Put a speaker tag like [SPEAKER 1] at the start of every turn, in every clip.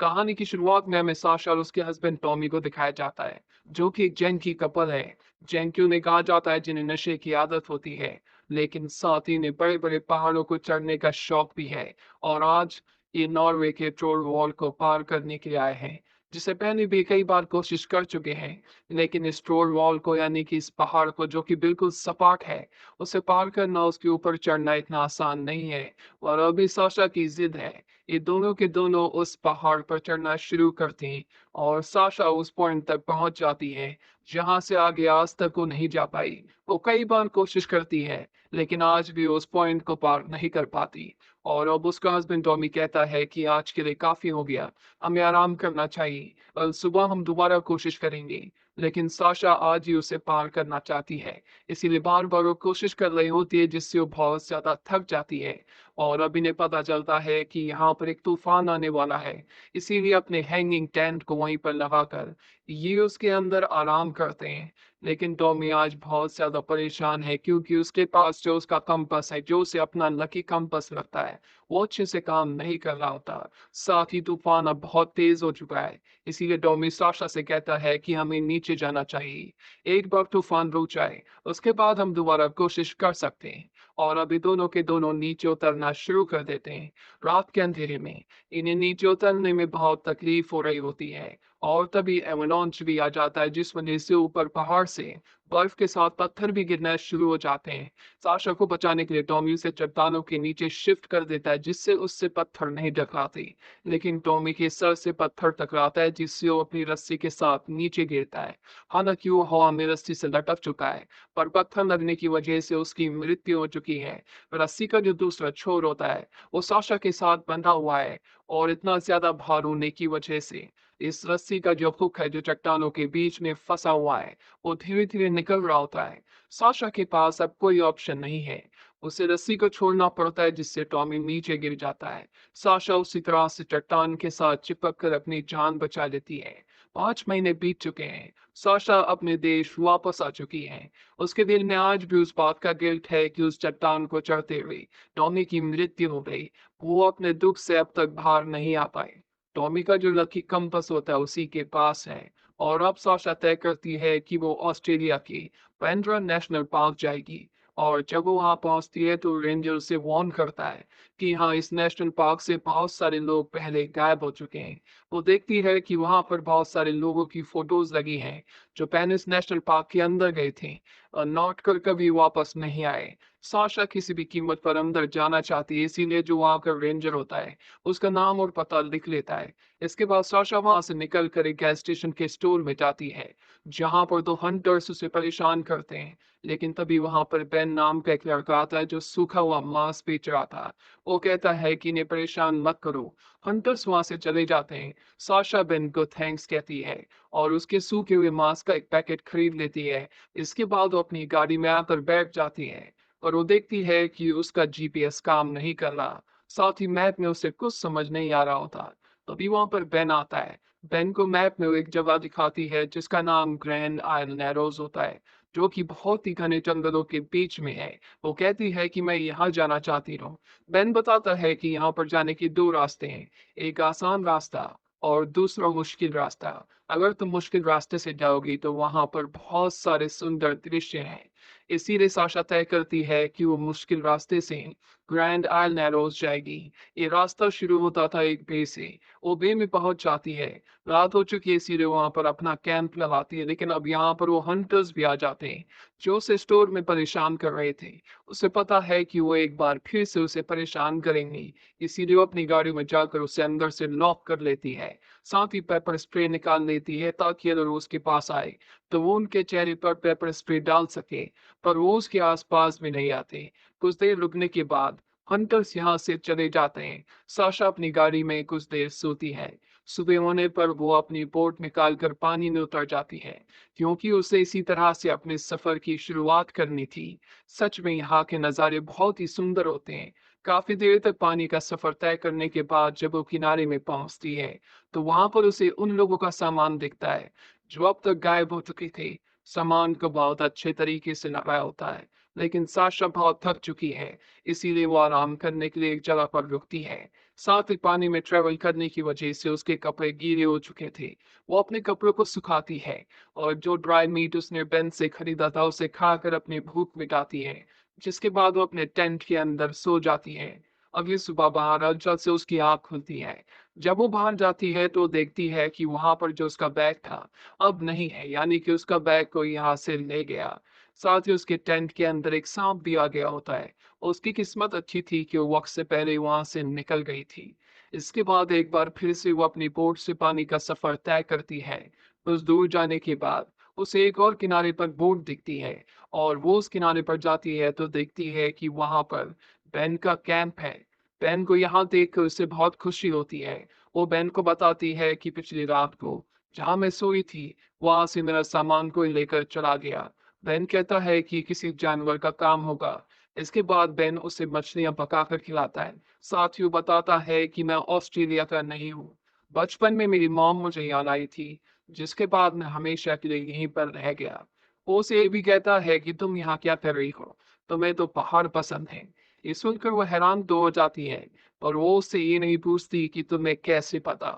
[SPEAKER 1] कहानी की शुरुआत में हमें साशा और उसके हस्बैंड टॉमी को दिखाया जाता है, जो कि एक जैन की कपल है। जैन की उन्हें कहा जाता है जिन्हें नशे की आदत होती है, लेकिन साथ ही इन्हें बड़े-बड़े पहाड़ों को चढ़ने का शौक भी है। और आज ये नॉर्वे के ट्रोल वॉल को पार करने के लिए आए हैं, जिसे पहले भी कई बार कोशिश कर चुके हैं। लेकिन इस ट्रोल वॉल को यानी कि इस पहाड़ को जो कि बिल्कुल सपाट है, उसे पार करना, उसके ऊपर चढ़ना इतना आसान नहीं है। और अभी साशा की जिद है, ये दोनों के दोनों उस पहाड़ पर चढ़ना शुरू करते हैं और साशा उस पॉइंट तक पहुंच जाती है जहां से आगे आज तक वो नहीं जा पाई। वो कई बार कोशिश करती है, लेकिन आज भी उस पॉइंट को पार नहीं कर पाती। और अब उसका हस्बैंड टॉमी कहता है कि आज के लिए काफी हो गया, हमें आराम करना चाहिए और सुबह हम दोबारा कोशिश करेंगे। लेकिन साशा आज ही उसे पार करना चाहती है, इसीलिए बार बार वो कोशिश कर रही होती है, जिससे वो बहुत ज्यादा थक जाती है। और अब इन्हें पता चलता है कि यहाँ पर एक तूफान आने वाला है, इसीलिए अपने हैंगिंग टेंट को वहीं पर लगाकर ये उसके अंदर आराम करते हैं। लेकिन टॉमी आज बहुत ज्यादा परेशान है, क्योंकि उसके पास जो उसका कंपास है, जो उसे अपना लकी कंपास लगता है, वो अच्छे से काम नहीं कर रहा होता। साथ ही तूफान अब बहुत तेज हो चुका है, इसीलिए टॉमी साशा से कहता है कि हमें नीचे जाना चाहिए। एक बार तूफान रुक जाए, उसके बाद हम दोबारा कोशिश कर सकते हैं। और अभी दोनों के दोनों नीचे उतरना शुरू कर देते हैं। रात के अंधेरे में इन्हें नीचे उतरने में बहुत तकलीफ हो रही होती है, और तभी एवलांच भी आ जाता है, जिस वजह से ऊपर पहाड़ से बर्फ के साथ पत्थर भी गिरना शुरू हो जाते हैं। साशा को बचाने के लिए टॉमी उसे चट्टानों के नीचे शिफ्ट कर देता है, जिससे उससे पत्थर नहीं टकराते। लेकिन टॉमी के सर से पत्थर टकराता है, जिससे वो अपनी रस्सी के साथ नीचे गिरता है। हालांकि वो हवा में रस्सी से लटक चुका है, पर पत्थर लगने की वजह से उसकी मृत्यु हो चुकी है। रस्सी का जो दूसरा छोर होता है, वो साशा के साथ बंधा हुआ है, और इतना ज्यादा भार होने की वजह से इस रस्सी का जो हुक है, जो चट्टानों के बीच में फंसा हुआ है, वो धीरे धीरे निकल रहा होता है। साशा के पास अब कोई ऑप्शन नहीं है, उसे रस्सी को छोड़ना पड़ता है, जिससे टॉमी नीचे गिर जाता है। साशा उसी तरह से चट्टान के साथ चिपक कर अपनी जान बचा लेती है। 5 महीने बीत चुके हैं, साशा अपने देश वापस आ चुकी है। उसके दिल में आज भी उस बात का गिल्ट है कि उस चट्टान को चढ़ते हुए टॉमी की मृत्यु हो गई। वो अपने दुख से अब तक बाहर नहीं आ पाए। टॉमी का जो लकी कंपास होता है उसी के पास है, और अब साशा तय करती है कि वो ऑस्ट्रेलिया के पेंड्रा नेशनल पार्क जाएगी। और जब वो वहां पहुंचती है तो रेंजर उसे वार्न करता है कि हाँ, इस नेशनल पार्क से बहुत सारे लोग पहले गायब हो चुके हैं। वो देखती है कि वहां पर बहुत सारे लोगों की फोटोज लगी हैं, जो पेनिस नेशनल पार्क के अंदर गए थे और लौट कर कभी वापस नहीं आए। साशा किसी भी कीमत पर अंदर जाना चाहती है, इसीलिए जो वहां का रेंजर होता है उसका नाम और पता लिख लेता है। इसके बाद साशा वहां से निकल कर एक गैस स्टेशन के स्टोर में जाती है, जहां पर दो हंटर्स उसे परेशान करते हैं। लेकिन तभी वहां पर बेन नाम का एक लड़का आता है, जो सूखा हुआ मांस बेच रहा था। वो कहता है कि इन्हें परेशान मत करो। हंटर्स वहां से चले जाते हैं। साशा बेन को थैंक्स कहती है और उसके सूखे हुए मांस का एक पैकेट खरीद लेती है। इसके बाद वो अपनी गाड़ी में आकर बैठ जाती है, और वो देखती है कि उसका जीपीएस काम नहीं कर रहा। साथ ही मैप में उसे कुछ समझ नहीं आ रहा होता। तभी वहां पर बेन आता है। बेन को मैप में वो एक जगह दिखाती है, जिसका नाम ग्रैंड आयल नैरोज होता है, जो कि बहुत ही घने जंगलों के बीच में है। वो कहती है कि मैं यहाँ जाना चाहती हूँ। बेन बताता है कि यहाँ पर जाने के दो रास्ते हैं, एक आसान रास्ता और दूसरा मुश्किल रास्ता। अगर तुम मुश्किल रास्ते से जाओगी तो वहां पर बहुत सारे सुंदर दृश्य हैं। इसीलिए साशा तय करती है कि वो मुश्किल रास्ते से ग्रैंड आयल नैरोज जाएगी। ये रास्ता शुरू होता था एक बे से। वो बे में पहुंच जाती है। रात हो चुकी है, इसीलिए वहां पर अपना कैंप लगाती है। लेकिन अब यहाँ पर वो हंटर्स भी आ जाते हैं, जो उसे स्टोर में परेशान कर रहे थे। उसे पता है कि वो एक बार फिर से उसे परेशान करेंगी, इसीलिए वो अपनी गाड़ी में जाकर उसे अंदर से लॉक कर लेती है। साथ ही पेपर स्प्रे निकाल लेती है, ताकि अगर वो उसके पास आए तो वो उनके चेहरे पर पेपर स्प्रे डाल सके। पर वो उसके आसपास भी नहीं आते। कुछ देर रुकने के बाद हंटर्स यहाँ से चले जाते हैं। साशा अपनी गाड़ी में कुछ देर सोती है। सुबह होने पर वो अपनी बोट निकालकर पानी में उतर जाती है, क्योंकि उसे इसी तरह से अपने सफर की शुरुआत करनी थी। सच में यहाँ के नज़ारे बहुत ही सुंदर होते हैं। काफी देर तक पानी का सफर तय करने के बाद जब वो किनारे में पहुंचती है, तो वहां पर उसे उन लोगों का सामान दिखता है, जो अब तक गायब हो चुके थे। सामान को बहुत अच्छे तरीके से लगाया होता है। लेकिन साशा बहुत थक चुकी है, इसीलिए वो आराम करने के लिए एक जगह पर रुकती है। साथ ही पानी में ट्रेवल करने की वजह से उसके कपड़े गीले हो चुके थे। वो अपने कपड़ों को सुखाती है और जो ड्राई मीट उसने बेन से खरीदा था उसे खाकर अपनी भूख मिटाती है, जिसके बाद वो अपने टेंट के अंदर सो जाती है। अगली सुबह बाहर हलचल से उसकी आँख खुलती है। जब वो बाहर जाती है तो देखती है कि वहां पर जो उसका बैग था अब नहीं है, यानी कि उसका बैग कोई यहाँ से ले गया। साथ ही उसके टेंट के अंदर एक सांप भी आ गया होता है। उसकी किस्मत अच्छी थी कि वो वक्त से पहले वहां से निकल गई थी। इसके बाद एक बार फिर से वो अपनी बोट से पानी का सफर तय करती है। कुछ दूर जाने के बाद उसे एक और किनारे पर बोट दिखती है और वो उस किनारे पर जाती है तो देखती है कि वहां पर बेन का कैंप है। बेन को यहाँ देखकर उसे बहुत खुशी होती है। वो बेन को बताती है कि पिछली रात को जहाँ मैं सोई थी वहां से मेरा सामान कोई लेकर चला गया। बेन कहता है कि किसी जानवर का काम होगा। इसके बाद बेन उसे मछलियां पकाकर खिलाता है। साथ ही वो बताता है कि मैं ऑस्ट्रेलिया का नहीं हूँ। बचपन में मेरी मॉम मुझे यहाँ लाई थी, जिसके बाद मैं हमेशा के लिए यहीं पर रह गया। वो उसे ये भी कहता है कि तुम यहाँ क्या कर रही हो, तुम्हें तो पहाड़ पसंद है। ये सुनकर वो हैरान तो हो जाती है, पर वो उससे ये नहीं पूछती कि तुम्हें कैसे पता।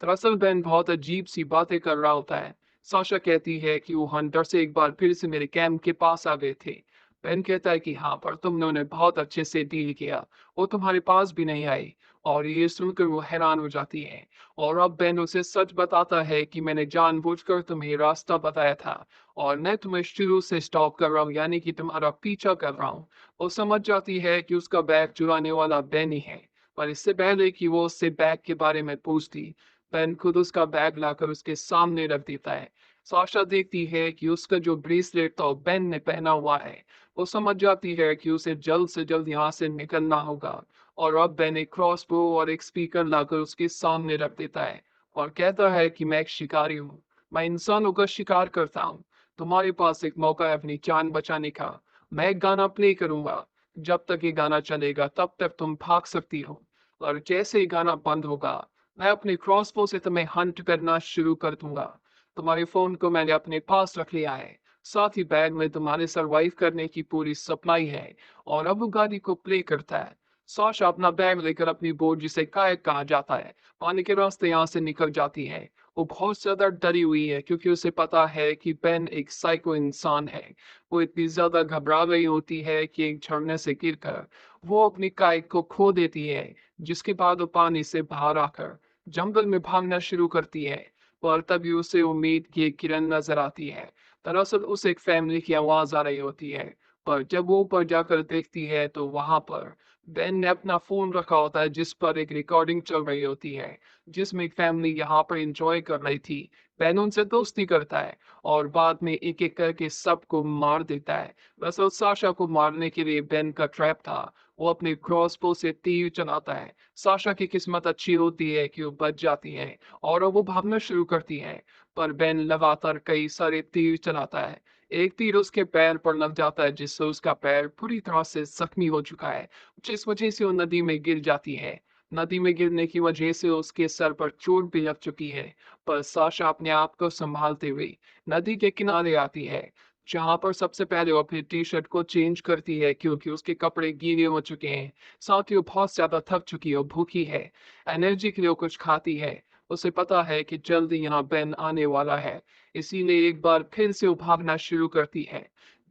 [SPEAKER 1] दरअसल बेन बहुत अजीब सी बातें कर रहा होता है। साशा कहती है कि वो हंटर से एक बार फिर से मेरे कैंप के पास आ गए थे। बेन कहता है कि हाँ, पर तुमने उन्हें बहुत अच्छे से डील किया, वो तुम्हारे पास भी नहीं आई। और ये सुनकर वो हैरान हो जाती है। और अब बेन उसे सच बताता है कि मैंने जानबूझकर तुम्हें रास्ता बताया था और मैं तुम्हें शुरू से स्टॉप कर रहा हूँ, यानी कि तुम्हारा पीछा कर रहा हूँ। वो समझ जाती है कि उसका बैग चुराने वाला बेन ही है, पर इससे पहले कि वो उससे बैग के बारे में पूछती, बेन खुद उसका बैग लाकर उसके सामने रख देता है। साशा देखती है कि उसका जो ब्रेसलेट था वो बेन ने पहना हुआ है। वो समझ जाती है कि उसे जल्द से जल्द यहाँ से निकलना होगा। और अब बेन एक क्रॉसबो और एक स्पीकर लाकर उसके सामने रख देता है और कहता है कि मैं एक शिकारी हूँ, मैं इंसानों का शिकार करता हूँ। तुम्हारे पास एक मौका है अपनी जान बचाने का। मैं एक गाना प्ले करूंगा, जब तक ये गाना चलेगा तब तक तुम भाग सकती हो, और जैसे ही गाना बंद होगा मैं अपने क्रॉसबो से तुम्हें हंट करना शुरू कर दूंगा। तुम्हारे फोन को मैंने अपने पास रख लिया है, साथ ही बैग में तुम्हारे सरवाइव करने की पूरी सप्लाई है। और अब वो गाड़ी को प्ले करता है। साशा अपना बैग लेकर अपनी बोट, जिसे कायक कहा जाता है, पानी के रास्ते यहाँ से निकल जाती है। वो बहुत ज्यादा डरी हुई है क्योंकि उसे पता है कि बेन एक साइको इंसान है। वो इतनी ज्यादा घबरा गई होती है कि एक झरने से गिरकर वो अपनी काइक को खो देती है, जिसके बाद वो पानी से बाहर आकर जंगल में भागना शुरू करती है। पर तभी उसे उम्मीद की एक किरण नजर आती है। दरअसल उसे एक फैमिली की आवाज आ रही होती है, पर जब वो ऊपर जाकर देखती है तो वहां पर बेन ने अपना फोन रखा होता है, जिस पर एक रिकॉर्डिंग चल रही होती है, जिसमें एक फैमिली यहाँ पर एंजॉय कर रही थी। बेन उनसे दोस्ती करता है और बाद में एक एक करके सबको मार देता है। बस उस साशा को मारने के लिए बेन का ट्रैप था। वो अपने क्रॉसबो से तीर चलाता है। साशा की किस्मत अच्छी होती है कि वो बच जाती है और वो भागना शुरू करती है, पर बेन लगातार कई सारे तीर चलाता है। एक तीर उसके पैर पर लग जाता है, जिससे उसका पैर पूरी तरह से जख्मी हो चुका है, जिस वजह से वो नदी में गिर जाती है। नदी में गिरने की वजह से उसके सर पर चोट भी लग चुकी है, पर साशा अपने आप को संभालते हुए नदी के किनारे आती है, जहां पर सबसे पहले वो अपनी टी शर्ट को चेंज करती है क्योंकि उसके कपड़े गीले हो चुके हैं। साथ ही वो बहुत ज्यादा थक चुकी है और भूखी है। एनर्जी के लिए वो कुछ खाती है। उसे पता है कि जल्दी यहाँ बेन आने वाला है, इसीलिए एक बार फिर से वो भागना शुरू करती है।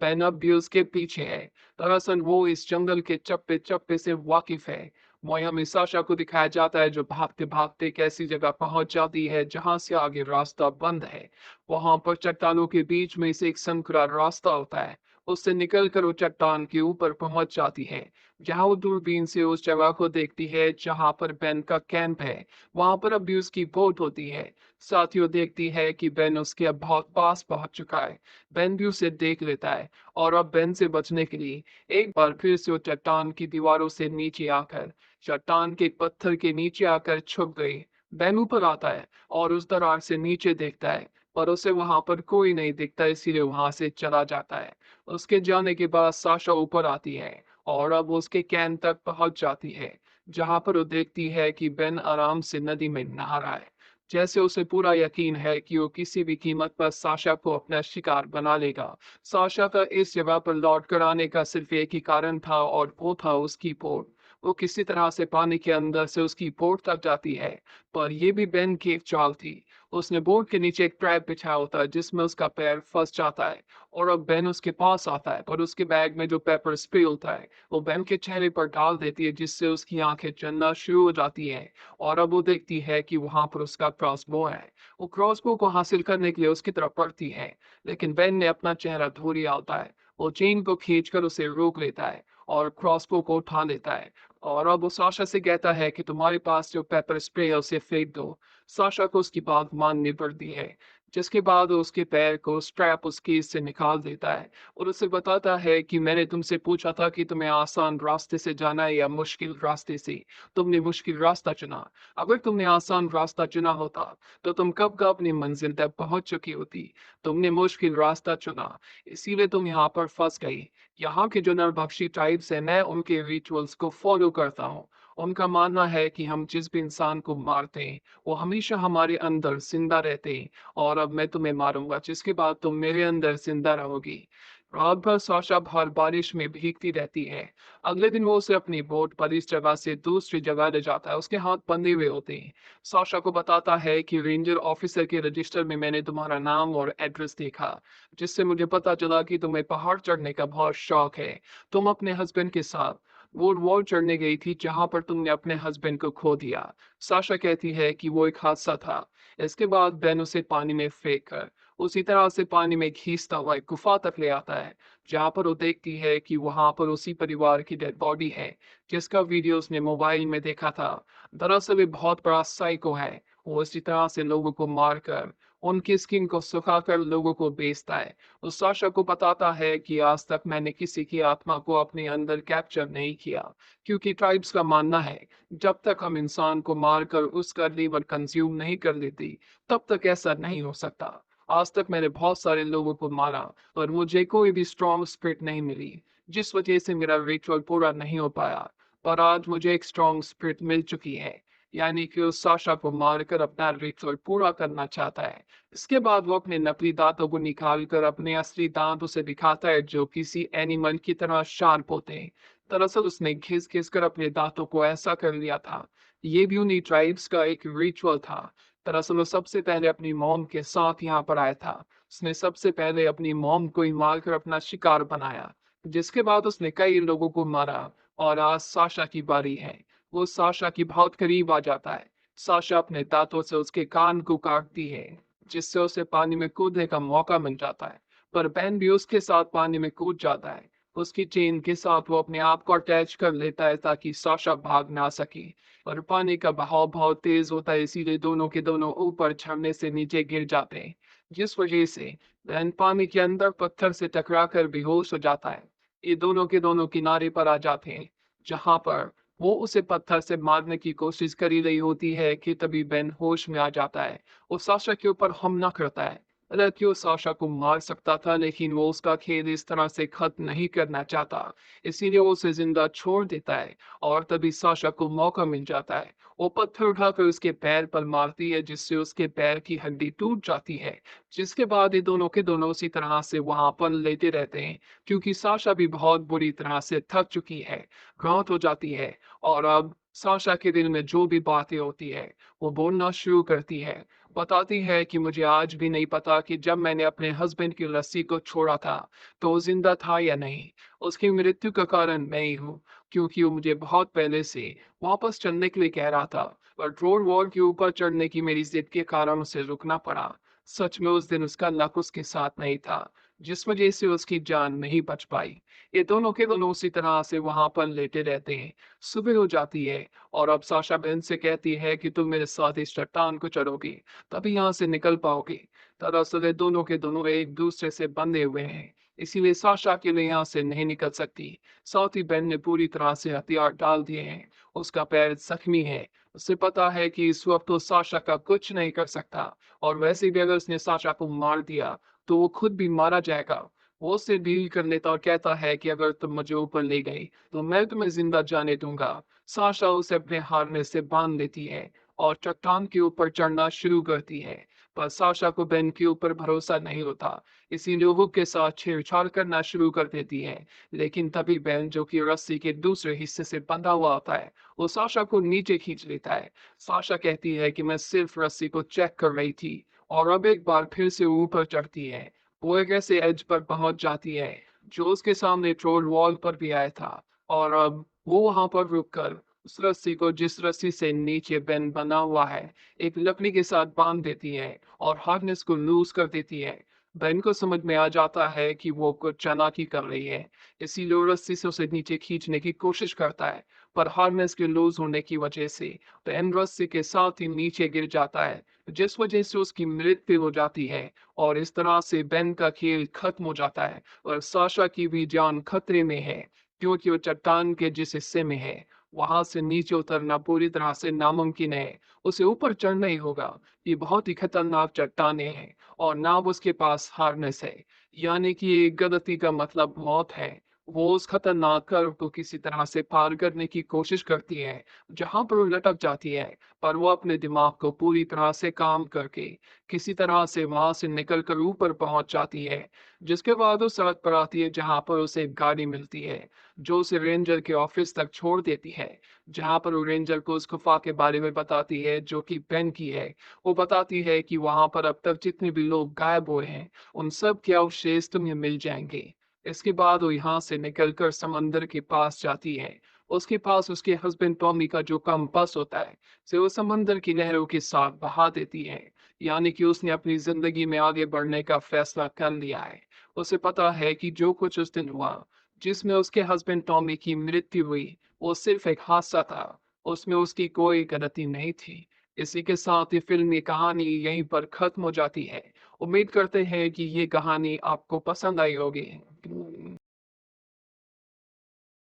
[SPEAKER 1] बेन अब भी उसके पीछे है। दरअसल वो इस जंगल के चप्पे चप्पे से वाकिफ है। वहीं हमें साशा को दिखाया जाता है जो भागते भागते एक ऐसी जगह पहुंच जाती है जहां से आगे रास्ता बंद है। वहां पर चट्टानों के बीच में से एक संकरा रास्ता होता है। उससे निकलकर वो चट्टान के ऊपर पहुंच जाती है, जहां वो दूरबीन से उस जगह को देखती है जहां पर बेन का कैंप है। वहां पर अब भी उसकी बोट होती है। साथ ही वो देखती है कि बेन उसके अब बहुत पास पहुंच चुका है। बेन भी उसे देख लेता है और अब बेन से बचने के लिए एक बार फिर से वो चट्टान की दीवारों से नीचे आकर, चट्टान के पत्थर के नीचे आकर छुप गई। बेन ऊपर आता है और उस दरार से नीचे देखता है, पर उसे वहां पर कोई नहीं दिखता, इसीलिए वहां से चला जाता है। उसके जाने के बाद साशा ऊपर आती है और अब वो उसके कैंप तक पहुंच जाती है, जहां पर वो देखती है कि बेन आराम से नदी में नहा रहा है। जैसे उसे पूरा यकीन है कि वो किसी भी कीमत पर साशा को अपना शिकार बना लेगा। साशा का इस जगह पर लौट कर आने का सिर्फ एक ही कारण था और वो था उसकी पोर्ट। वो किसी तरह से पानी के अंदर से उसकी पोर्ट तक जाती है, पर यह भी बेन की एक चाल थी। उसने बोट के नीचे एक ट्रैप बिछाया होता है जिसमें उसका पैर फंस जाता है, और अब बेन उसके पास आता है, पर उसके बैग में जो पेपर स्प्रे होता है वो बेन के चेहरे पर डाल देती है, जिससे उसकी आंखें चलना शुरू हो जाती है। और अब वो देखती है कि वहां पर उसका क्रॉसबो है। वो क्रॉसबो को हासिल करने के लिए उसकी तरफ बढ़ती है, लेकिन बेन ने अपना चेहरा धो लिया होता है। वो चेन को खींचकर उसे रोक लेता है और क्रॉसबो को उठा लेता है। और अब वो साशा से कहता है कि तुम्हारे पास जो पेपर स्प्रे है उसे फेंक दो। साशा को उसकी बात माननी पड़ती है, जिसके बाद वो उसके पैर को स्ट्रैप उसकी से निकाल देता है और उसे बताता है कि मैंने तुमसे पूछा था कि तुम्हें आसान रास्ते से जाना है या मुश्किल रास्ते से। तुमने मुश्किल रास्ता चुना। अगर तुमने आसान रास्ता चुना होता तो तुम कब का अपनी मंजिल तक पहुंच चुकी होती। तुमने मुश्किल रास्ता चुना, इसीलिए तुम यहाँ पर फंस गई। यहाँ के जो नरभक्षी ट्राइब्स हैं, मैं उनके रिचुअल्स को फॉलो करता हूँ। उनका मानना है कि हम जिस भी इंसान को मारते हैं वो हमेशा हमारे अंदर जिंदा रहते हैं, और अब मैं तुम्हें मारूंगा जिसके बाद तुम मेरे अंदर जिंदा रहोगी। रात भर साशा भर बारिश में भीगती रहती है। अगले दिन वो उसे अपनी बोट पर इस जगह से दूसरी जगह ले जाता है। उसके हाथ बंधे हुए होते हैं। साशा को बताता है कि रेंजर ऑफिसर के रजिस्टर में मैंने तुम्हारा नाम और एड्रेस देखा, जिससे मुझे पता चला कि तुम्हें पहाड़ चढ़ने का बहुत शौक है। तुम अपने हस्बैंड के साथ वो वॉल चढ़ने गई थी जहां पर तुमने अपने हस्बैंड को खो दिया। साशा कहती है कि वो एक हादसा था। इसके बाद बेन उसे पानी में फेंक कर उसी तरह से पानी में खींचता हुआ एक गुफा तक ले आता है, जहां पर वो देखती है कि वहां पर उसी परिवार की डेड बॉडी है जिसका वीडियो उसने मोबाइल में देखा था। दरअसल वे बहुत बड़ा साइको है। वो इसी तरह से लोगों को मारकर उनकी स्किन को सुखाकर लोगों को बेचता है। वो साशा को बताता है कि आज तक मैंने किसी की आत्मा को अपने अंदर कैप्चर नहीं किया, क्योंकि ट्राइब्स का मानना है जब तक हम इंसान को मारकर उसका लीवर कंज्यूम नहीं कर लेती तब तक ऐसा नहीं हो सकता। आज तक मैंने बहुत सारे लोगों को मारा, पर मुझे कोई भी स्ट्रॉन्ग स्पिरिट नहीं मिली, जिस वजह से मेरा रिचुअल पूरा नहीं हो पाया। पर आज मुझे एक स्ट्रॉन्ग स्पिरिट मिल चुकी है, यानी कि उस साशा को मारकर अपना रिचुअल पूरा करना चाहता है। इसके बाद वो अपने नकली दांतों को निकालकर अपने असली दांत उसे दिखाता है, जो किसी एनिमल की तरह शार्प होते हैं। दरअसल उसने घिस घिस कर अपने दांतों को ऐसा कर लिया था। ये भी उन्हीं ट्राइब्स का एक रिचुअल था। दरअसल वो सबसे पहले अपनी मॉम के साथ यहाँ पर आया था। उसने सबसे पहले अपनी मॉम को ही मारकर अपना शिकार बनाया, जिसके बाद उसने कई लोगों को मारा। और आज साशा की बारी है। वो साशा की बहुत करीब आ जाता है। साशा अपने दांतों से उसके कान को काटती है, जिससे उसे पानी में कूदने का मौका मिल जाता है। पर बेन भी उसके साथ पानी में कूद जाता है। उसकी चेन के साथ वो अपने आप को अटैच कर लेता है ताकि साशा भाग ना सके। और पानी का बहाव बहुत तेज होता है, इसीलिए दोनों के दोनों ऊपर झरने से नीचे गिर जाते हैं, जिस वजह से बेन पानी के अंदर पत्थर से टकराकर बेहोश हो जाता है। ये दोनों के दोनों किनारे पर आ जाते हैं, जहां पर वो उसे पत्थर से मारने की कोशिश कर ही रही होती है कि तभी बेन होश में आ जाता है। वो साशा के ऊपर हमला करता है। हालांकि वो साशा को मार सकता था, लेकिन वो उसका खेल इस तरह से खत्म नहीं करना चाहता, इसीलिए वो उसे जिंदा छोड़ देता है। और तभी साशा को मौका मिल जाता है। वो पत्थर उठाकर उसके पैर पर मारती है, जिससे उसके पैर की हड्डी टूट जाती है। जिसके बाद ये दोनों के दोनों उसी तरह से वहां पर लेटे रहते हैं, क्योंकि साशा भी बहुत बुरी तरह से थक चुकी है, घात हो जाती है। और अब साशा के दिल में जो भी बातें होती है वो बोलना शुरू करती है। बताती है कि मुझे आज भी नहीं पता कि जब मैंने अपने हस्बैंड की लस्सी को छोड़ा था तो वो जिंदा था या नहीं। उसकी मृत्यु का कारण मैं ही हूँ, क्योंकि वो मुझे बहुत पहले से वापस चलने के लिए कह रहा था, पर रोड वॉल के ऊपर चढ़ने की मेरी जिद के कारण उसे रुकना पड़ा। सच में उस दिन उसका लक उसके साथ नहीं था, जिस वजह से उसकी जान नहीं बच पाई। ये दोनों के दोनों उसी तरह से वहां पर लेटे रहते हैं। सुबह हो जाती है और अब साशा बहन से कहती है कि तुम मेरे साथ इस चट्टान को चढ़ोगी, तभी यहाँ से निकल पाओगे। दरअसल ये दोनों के दोनों एक दूसरे से बंधे हुए हैं, इसीलिए साशा के लिए यहाँ से नहीं निकल सकती। साथ ही बहन ने पूरी तरह से हथियार डाल दिए हैं। उसका पैर जख्मी है। उसे पता है कि इस वक्त वो साशा का कुछ नहीं कर सकता, और वैसे भी अगर उसने साशा को मार दिया तो वो खुद भी मारा जाएगा। वो उससे डील कर लेता और कहता है कि अगर तुम मुझे ऊपर ले गई तो मैं तुम्हें जिंदा जाने दूंगा। साशा उसे अपने हारने से बांध लेती है और चट्टान के ऊपर चढ़ना शुरू करती है। पर साशा को बेन के ऊपर भरोसा नहीं होता, इसीलिए वो के साथ छेड़छाड़ करना शुरू कर देती है। लेकिन तभी बेन, जो कि रस्सी के दूसरे हिस्से से बंधा हुआ होता है, वो साशा को नीचे खींच लेता है। साशा कहती है कि मैं सिर्फ रस्सी को चेक कर रही थी, और अब एक बार फिर से ऊपर चढ़ती है। वो एक ऐसे एज पर पहुंच जाती है जो उसके सामने ट्रोल वॉल पर भी आया था, और अब वो वहां पर रुककर उस रस्सी को, जिस रस्सी से नीचे बेन बना हुआ है, एक लकड़ी के साथ बांध देती है और हार्नेस को लूज कर देती है। बेन को समझ में आ जाता है कि वो कुछ चालाकी कर रही है, इसीलिए वो रस्सी से उसे नीचे खींचने की कोशिश करता है। पर हार्नेस के लूज होने की वजह से बेन रस्सी के साथ ही नीचे गिर जाता है, जिस वजह से उसकी मृत्यु हो जाती है। और इस तरह से बेन का खेल खत्म हो जाता है, और साशा की भी जान खतरे में है, क्योंकि वो चट्टान के जिस हिस्से में है, वहां से नीचे उतरना पूरी तरह से नामुमकिन है। उसे ऊपर चढ़ना ही होगा। ये बहुत ही खतरनाक चट्टानें हैं, और ना उसके पास हार्नेस है, यानी कि एक गलती का मतलब मौत है। वो उस खतरनाक कर्व को किसी तरह से पार करने की कोशिश करती है, जहां पर वो लटक जाती है। पर वो अपने दिमाग को पूरी तरह से काम करके किसी तरह से वहां से निकलकर ऊपर पहुंच जाती है। जिसके बाद वो सड़क पर आती है, जहां पर उसे एक गाड़ी मिलती है जो उसे रेंजर के ऑफिस तक छोड़ देती है, जहां पर वो रेंजर को उस गुफा के बारे में बताती है जो कि बेन की है। वो बताती है कि वहां पर अब तक जितने भी लोग गायब हुए हैं, उन सब के अवशेष तुम्हें मिल जाएंगे। इसके बाद वो यहाँ से निकलकर समंदर के पास जाती है। उसके पास उसके हस्बैंड टॉमी का जो कंपास होता है, से वो समंदर की लहरों के साथ बहा देती है। यानी कि उसने अपनी जिंदगी में आगे बढ़ने का फैसला कर लिया है। उसे पता है कि जो कुछ उस दिन हुआ, जिसमें उसके हस्बैंड टॉमी की मृत्यु हुई, वो सिर्फ एक हादसा था। उसमें उसकी कोई गलती नहीं थी। इसी के साथ ये फिल्मी कहानी यहीं पर खत्म हो जाती है। उम्मीद करते हैं कि ये कहानी आपको पसंद आई होगी।